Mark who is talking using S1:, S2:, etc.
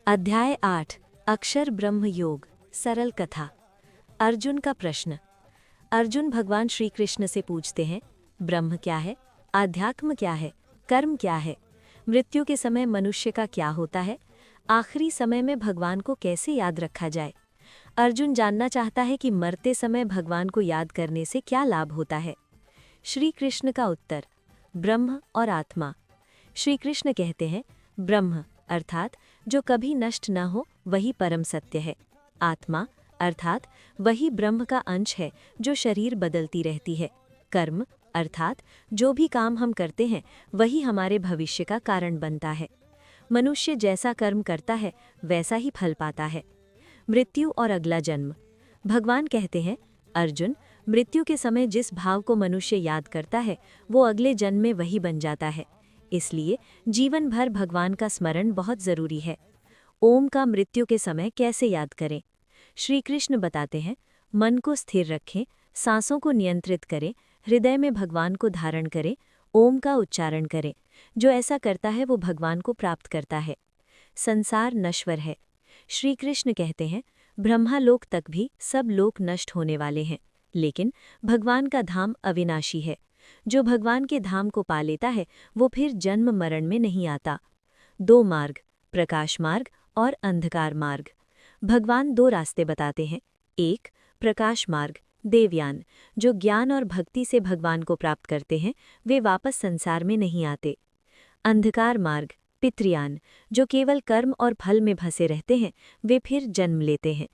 S1: अध्याय 8 अक्षर ब्रह्म योग सरल कथा। अर्जुन का प्रश्न। अर्जुन भगवान श्री कृष्ण से पूछते हैं, ब्रह्म क्या है, आध्यात्म क्या है, कर्म क्या है, मृत्यु के समय मनुष्य का क्या होता है, आखिरी समय में भगवान को कैसे याद रखा जाए। अर्जुन जानना चाहता है कि मरते समय भगवान को याद करने से क्या लाभ होता है। श्री कृष्ण का उत्तर, ब्रह्म और आत्मा। श्री कृष्ण कहते हैं, ब्रह्म अर्थात जो कभी नष्ट न हो वही परम सत्य है। आत्मा अर्थात वही ब्रह्म का अंश है जो शरीर बदलती रहती है। कर्म अर्थात जो भी काम हम करते हैं वही हमारे भविष्य का कारण बनता है। मनुष्य जैसा कर्म करता है वैसा ही फल पाता है। मृत्यु और अगला जन्म। भगवान कहते हैं, अर्जुन, मृत्यु के समय जिस भाव को मनुष्य याद करता है वो अगले जन्म में वही बन जाता है। इसलिए जीवन भर भगवान का स्मरण बहुत जरूरी है। ओम का मृत्यु के समय कैसे याद करें? श्री कृष्ण बताते हैं, मन को स्थिर रखें, सांसों को नियंत्रित करें, हृदय में भगवान को धारण करें, ओम का उच्चारण करें। जो ऐसा करता है वो भगवान को प्राप्त करता है। संसार नश्वर है। श्री कृष्ण कहते हैं, ब्रह्मालोक तक भी सब लोक नष्ट होने वाले हैं, लेकिन भगवान का धाम अविनाशी है। जो भगवान के धाम को पा लेता है वो फिर जन्म मरण में नहीं आता। दो मार्ग, प्रकाश मार्ग और अंधकार मार्ग। भगवान दो रास्ते बताते हैं। एक, प्रकाश मार्ग, देवयान, जो ज्ञान और भक्ति से भगवान को प्राप्त करते हैं वे वापस संसार में नहीं आते। अंधकार मार्ग, पितृयान, जो केवल कर्म और फल में फंसे रहते हैं वे फिर जन्म लेते हैं।